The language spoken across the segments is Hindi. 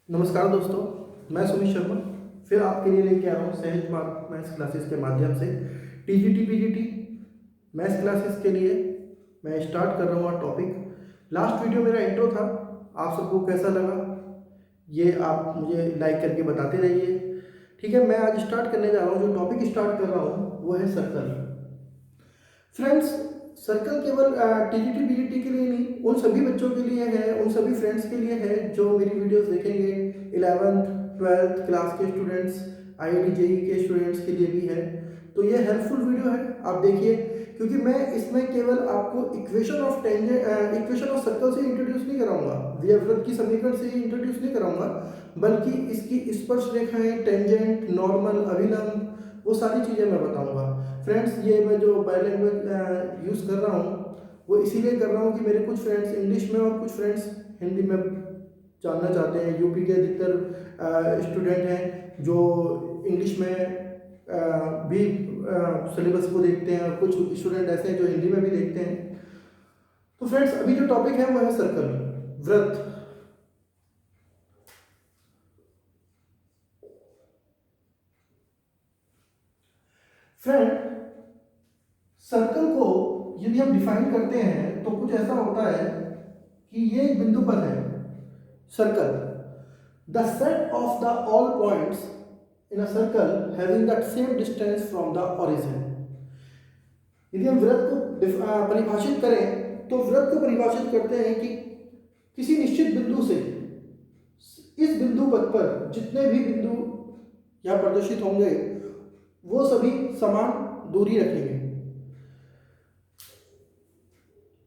नमस्कार दोस्तों, मैं सुमित शर्मा फिर आपके लिए लेके आ रहा हूँ सहज मैथ्स क्लासेस के माध्यम से टीजीटी पीजीटी मैथ्स क्लासेस के लिए मैं स्टार्ट कर रहा हूँ टॉपिक। लास्ट वीडियो मेरा इंट्रो था, आप सबको कैसा लगा ये आप मुझे लाइक करके बताते रहिए। ठीक है, मैं आज स्टार्ट करने जा रहा हूँ। जो टॉपिक स्टार्ट कर रहा हूँ वो है सर्कल। फ्रेंड्स, सर्कल केवल टीजीटी पीजीटी के लिए नहीं, उन सभी बच्चों के लिए है, उन सभी फ्रेंड्स के लिए है जो मेरी वीडियोस देखेंगे। 11th 12th क्लास के स्टूडेंट्स, आईआईटी जेई के स्टूडेंट्स के लिए भी है। तो ये हेल्पफुल वीडियो है, आप देखिए, क्योंकि मैं इसमें केवल आपको इक्वेशन ऑफ सर्कल से इंट्रोड्यूस नहीं कराऊंगा, व्यवृत की समीकरण से ही इंट्रोड्यूस नहीं कराऊंगा, बल्कि इसकी स्पर्श रेखाएं, टेंजेंट, नॉर्मल, अभिलंब, वो सारी चीज़ें मैं बताऊंगा। फ्रेंड्स, ये मैं जो बाय लैंग्वेज यूज़ कर रहा हूँ वो इसीलिए कर रहा हूँ कि मेरे कुछ फ्रेंड्स इंग्लिश में और कुछ फ्रेंड्स हिंदी में जानना चाहते हैं। यूपी के अधिकतर स्टूडेंट हैं जो इंग्लिश में भी सिलेबस को देखते हैं, और कुछ स्टूडेंट ऐसे हैं जो हिंदी में भी देखते हैं। तो फ्रेंड्स, अभी जो टॉपिक है वो है सर्कल, वृत्त। फ्रेंड, सर्कल को यदि हम डिफाइन करते हैं तो कुछ ऐसा होता है कि ये एक बिंदु पर है circle, the set of the all points in a circle having the same distance from the origin. यदि हम वृत्त को परिभाषित करें तो वृत्त को परिभाषित करते हैं कि किसी निश्चित बिंदु से इस बिंदु पद पर जितने भी बिंदु यहाँ प्रदर्शित होंगे वो सभी समान दूरी रखेंगे,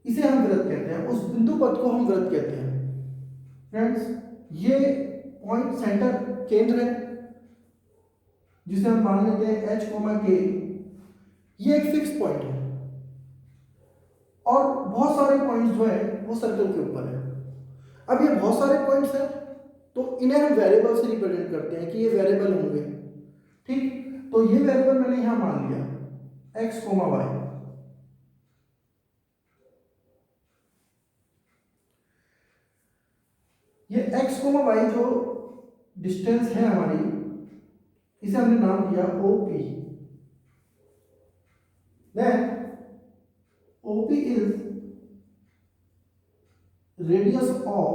इसे हम वृत्त कहते हैं, उस बिंदु पद को हम वृत्त कहते हैं। फ्रेंड्स, ये पॉइंट सेंटर केंद्र है जिसे हम मान लेते हैं एच कोमा के। ये एक फिक्स पॉइंट है और बहुत सारे पॉइंट्स जो है वो सर्कल के ऊपर है। अब ये बहुत सारे पॉइंट्स हैं तो इन्हें हम वेरिएबल से रिप्रेजेंट करते हैं कि ये वेरिएबल होंगे। ठीक, तो ये वेरिएबल मैंने यहां मान लिया एक्स कोमा वाई। ये एक्स कोमा वाई जो डिस्टेंस है हमारी, इसे हमने नाम दिया O P. Then OP is radius of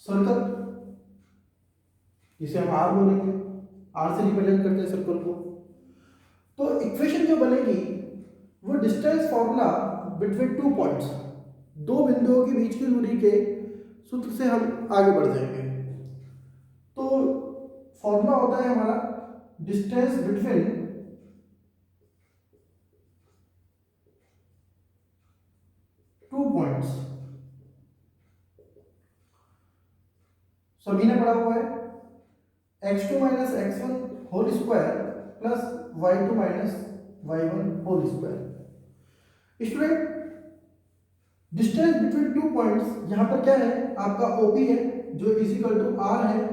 circle, जिसे हम आर बोलेंगे, आर से रिप्रेजेंट करते हैं सर्कल को। तो इक्वेशन जो बनेगी वो distance formula between two points, दो बिंदुओं के बीच की दूरी के सूत्र से हम आगे बढ़ जाएंगे। तो फॉर्मूला होता है हमारा डिस्टेंस बिटवीन टू पॉइंट्स। सभी ने पढ़ा हुआ है x2 minus x1 whole square plus y2 minus y1 whole square. Student, distance between two points यहां पर क्या है, आपका OP है जो इज इक्वल टू r है।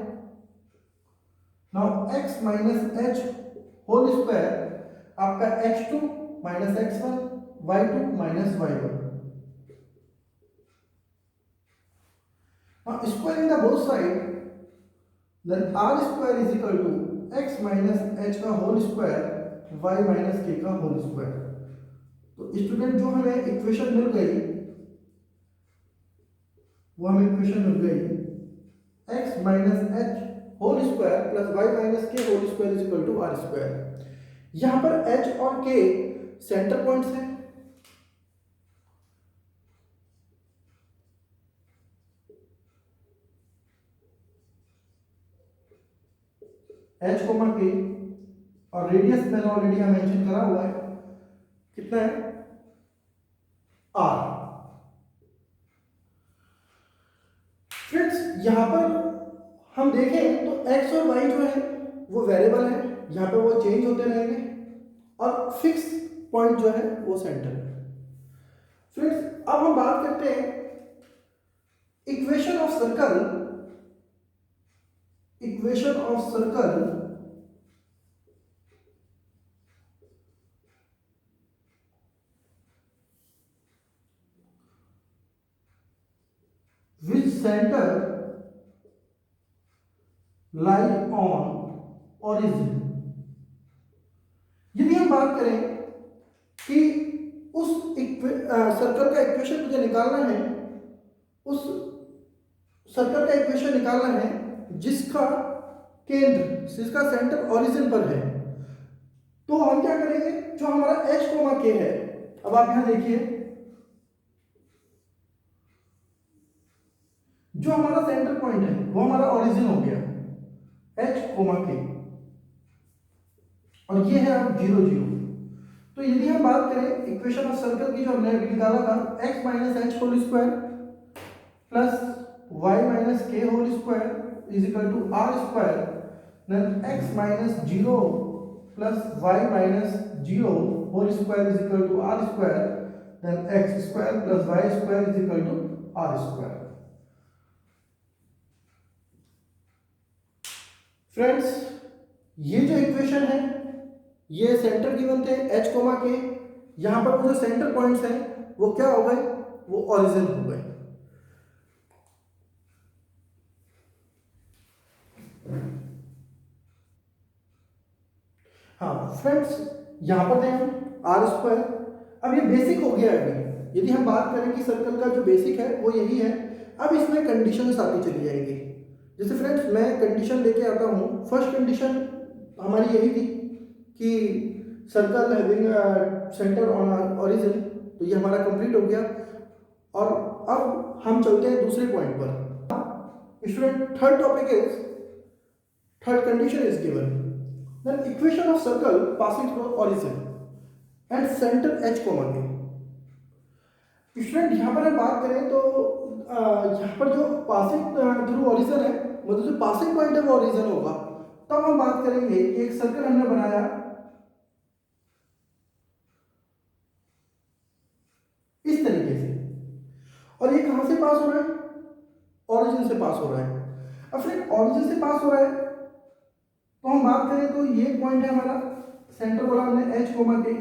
Now x minus h whole square आपका x2 minus x1 y2 minus y1। Now squaring the both side, then r square is equal to x minus h का whole square y minus k का होल स्क्वायर। तो स्टूडेंट, जो हमें इक्वेशन मिल गई वो हमें इक्वेशन मिल गई x minus h whole square plus y minus k whole square is equal to r square. यहां पर h और k सेंटर पॉइंट्स हैं। h कोमा k और रेडियस मैंने ऑलरेडी यहां मेंशन करा हुआ है, कितना है r। फ्रेंड्स, यहां पर हम देखें तो x और y जो है वो वेरिएबल है, यहां पर वो चेंज होते रहेंगे, और फिक्स पॉइंट जो है वो सेंटर है। फ्रेंड्स, अब हम बात करते हैं equation of circle. Equation of circle which centre lie on origin. यदि हम बात करें कि उस सर्कल का इक्वेशन मुझे निकालना है, उस सर्कल का इक्वेशन निकालना है जिसका केंद्र, जिसका सेंटर ओरिजिन पर है, तो हम क्या करेंगे, जो हमारा h कोमा k है, अब आप यहां देखिए, जो हमारा सेंटर पॉइंट है वो हमारा ओरिजिन हो गया h कोमा k, और ये है अब 0 0। तो यदि हम बात करें इक्वेशन ऑफ सर्कल की, जो हमने अभी निकाला था, x minus h whole square plus y minus k whole square is equal to r square, then x minus 0 plus y minus 0 whole square is equal to r square, then x square plus y square is equal to r square. Friends, ये जो इक्वेशन है, ये सेंटर गिवन थे h कोमा के, यहां पर वो जो सेंटर पॉइंट्स हैं वो क्या हो गए, वो ओरिजिन हो गए। हाँ फ्रेंड्स, यहां पर देखें आर स्क्वायर, अब ये बेसिक हो गया है अभी। यदि हम बात करें कि सर्कल का जो बेसिक है वो यही है, अब इसमें कंडीशंस आती चली जाएंगी। जैसे फ्रेंड्स, मैं कंडीशन लेके आता हूँ। फर्स्ट कंडीशन हमारी यही थी कि circle having centre on origin, तो ये हमारा कंप्लीट हो गया। और अब हम चलते हैं दूसरे पॉइंट पर। Student, third condition is given, then equation of circle passing through origin and center h comma k. Student, यहाँ पर हम बात करें तो यहाँ पर जो पासिंग थ्रू ओरिजिन है, मतलब जो पासिंग पॉइंट है वो ओरिजिन होगा। तब हम बात करेंगे कि एक सर्कल हमने बनाया इस तरीके से, और ये कहां से पास हो रहा है, ओरिजिन से पास हो रहा है। अब फिर ओरिजिन से पास हो रहा है तो हम बात करें तो ये पॉइंट है हमारा, सेंटर बोला हमने h कोमा के,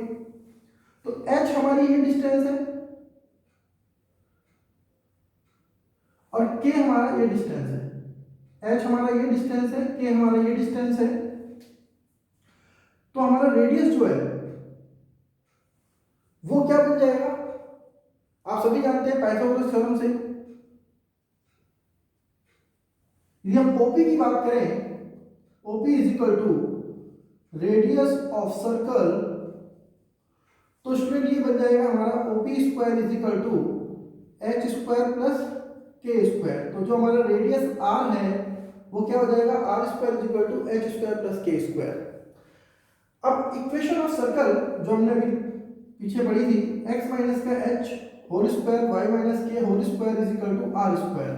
तो h हमारी ये डिस्टेंस है और k हमारा ये डिस्टेंस है। h हमारा ये डिस्टेंस है, k हमारा ये डिस्टेंस है। तो हमारा रेडियस जो है वो क्या बन जाएगा, आप सभी जानते हैं पाइथागोरस थ्योरम से। यदि हम ओपी की बात करें, OP is equal to radius of circle, तो स्टूडेंट ये बन जाएगा हमारा OP square is equal to h square plus k square. तो जो हमारा रेडियस आर है वो क्या हो जाएगा, r square is equal to h square plus k square. अब इक्वेशन ऑफ सर्कल जो हमने अभी पीछे पढ़ी थी, x माइनस का h whole square y minus k whole square is equal to r square.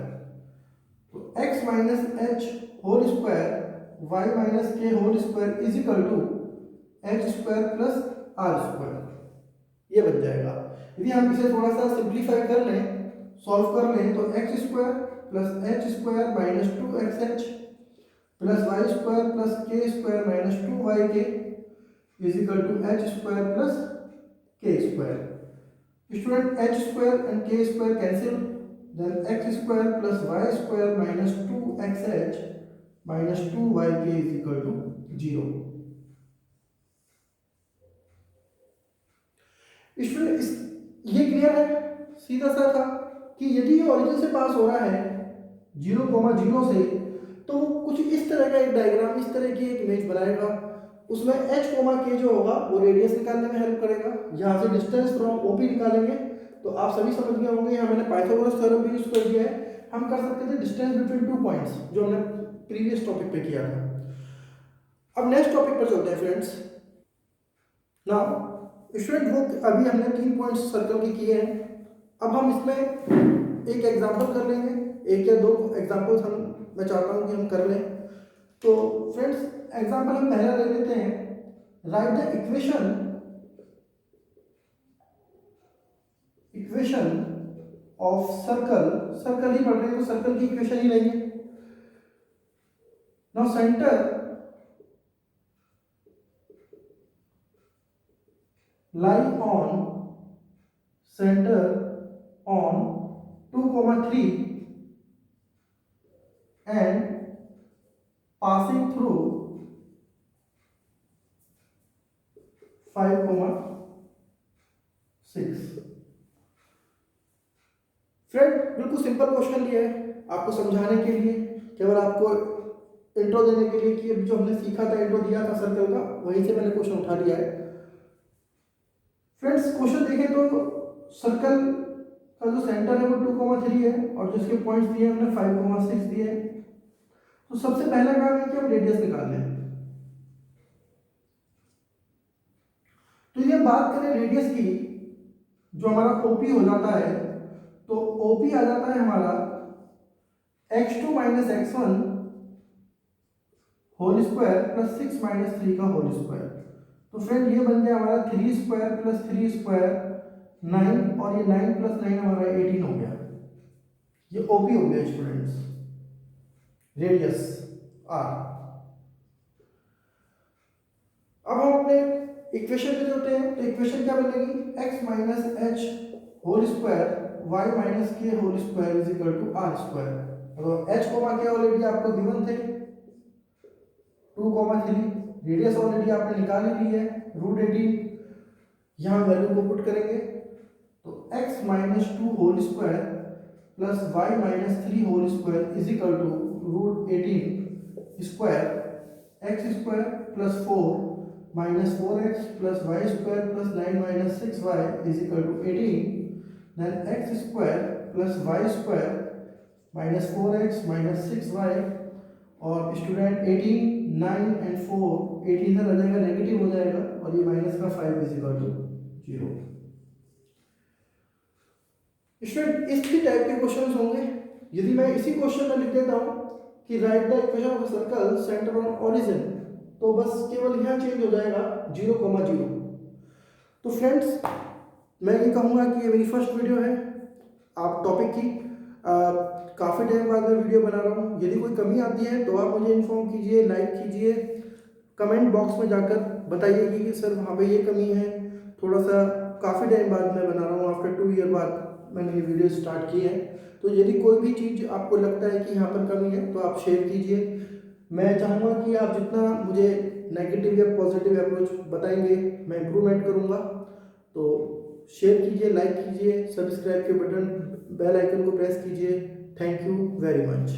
तो x minus h whole square y minus k whole square is equal to h square plus r square, ये बन जाएगा। यदि हम इसे थोड़ा सा सिंप्लीफाई कर लें, सॉल्व कर लें, तो x square plus h square minus 2xh प्लस y square plus k square minus 2yk is equal to h square plus k square. Student, h square and k square cancel, then x square plus y square minus 2xh minus 2yk is equal to 0। Student, ये क्लियर है, सीधा सा था कि यदि ये ओरिजिन से पास हो रहा है 0,0 से, तो वो कुछ इस तरह का एक डायग्राम, इस तरह की एक इमेज बनाएगा। उसमें h कोमा k जो होगा वो रेडियस निकालने में हेल्प करेगा। यहाँ से डिस्टेंस फ्रॉम OP निकालेंगे, तो आप सभी समझ गए होंगे, यहाँ मैंने पाइथागोरस थ्योरम भी यूज कर दिया है। हम कर सकते थे डिस्टेंस बिटवीन 2 पॉइंट्स, जो हमने प्रीवियस टॉपिक पे किया था। अब नेक्स्ट टॉपिक पर चलते हैं फ्रेंड्स। नाउ स्टूडेंट, वो अभी हमने 3 पॉइंट्स सर्कल के किए हैं। अब हम इसमें एक एग्जाम्पल कर लेंगे, 1 या 2 एग्जाम्पल्स मैं चाहता हूँ कि हम कर लें। तो फ्रेंड्स, एग्जाम्पल हम पहला ले लेते हैं। Write the equation of circle ही पढ़ रहे हैं तो सर्कल की इक्वेशन ही लेंगे। Now centre lie on 2,3 and passing through 5,6। Friend बिल्कुल सिंपल क्वेश्चन लिया है आपको समझाने के लिए, केवल आपको इंट्रो देने के लिए कि जो हमने सीखा था, इंट्रो दिया था सर्कल का, वहीं से मैंने क्वेश्चन उठा लिया है। फ्रेंड्स क्वेश्चन देखें तो सर्कल का जो सेंटर है वो 2,3 है और जिसके पॉइंट्स दिए हमने 5,6 दिए हैं। तो सबसे पहला काम है कि हम रेडियस निकाल लें। तो ये बात करें रेडियस की, जो हमारा ओपी हो जाता है, तो ओपी आ जाता है हमारा x2 minus x1 whole square plus 6 minus 3 का होल स्क्वायर। तो फ्रेंड ये बन गया हमारा 3 स्क्वायर प्लस 3 स्क्वायर 9, और ये 9 प्लस 9 हमारा 18 हो गया। ये ओपी हो गया स्टूडेंट्स, रेडियस आर। अब हम अपने इक्वेशन पे जोड़ते हैं, तो इक्वेशन क्या बनेगी, x minus h whole square y minus k whole square is equal to r square. तो h कोमा क्या ऑलरेडी आपको गिवन थे 2,3, रेडियस ऑलरेडी आपने निकाल ही ली है √18, यहाँ वैल्यू को पुट करेंगे तो x minus 2 whole square plus y minus 3 whole square is equal to √18 square x square plus 4 minus 4x plus y square plus 9 minus 6y is equal to 18, then x square plus y square minus 4x minus 6y, और स्टूडेंट 18 9 एंड 4 18 इधर आ जाएगा, नेगेटिव हो जाएगा, और ये माइनस का 5 इज इक्वल टू 0। स्टूडेंट इस टाइप के क्वेश्चंस होंगे। यदि मैं इसी क्वेश्चन में लिख देता हूँ कि right the equation of circle centre on origin, तो बस केवल यहाँ चेंज हो जाएगा 0,0। तो फ्रेंड्स मैं ये कहूँगा कि ये मेरी फर्स्ट वीडियो है आप टॉपिक की, काफ़ी टाइम बाद मैं वीडियो बना रहा हूँ। यदि कोई कमी आती है तो आप मुझे इन्फॉर्म कीजिए, लाइक कीजिए, कमेंट बॉक्स में जाकर बताइए कि सर वहाँ पे ये कमी है। थोड़ा सा काफ़ी टाइम बाद मैं बना रहा हूँ, आफ्टर 2 ईयर बाद मैंने ये वीडियो स्टार्ट की है। तो यदि कोई भी चीज़ आपको लगता है कि यहाँ पर कमी है तो आप शेयर कीजिए। मैं चाहूँगा कि आप जितना मुझे नेगेटिव या पॉजिटिव अप्रोच बताएंगे मैं इम्प्रूवमेंट करूँगा। तो शेयर कीजिए, लाइक कीजिए, सब्सक्राइब के बटन बेल आइकन को प्रेस कीजिए। Thank you very much.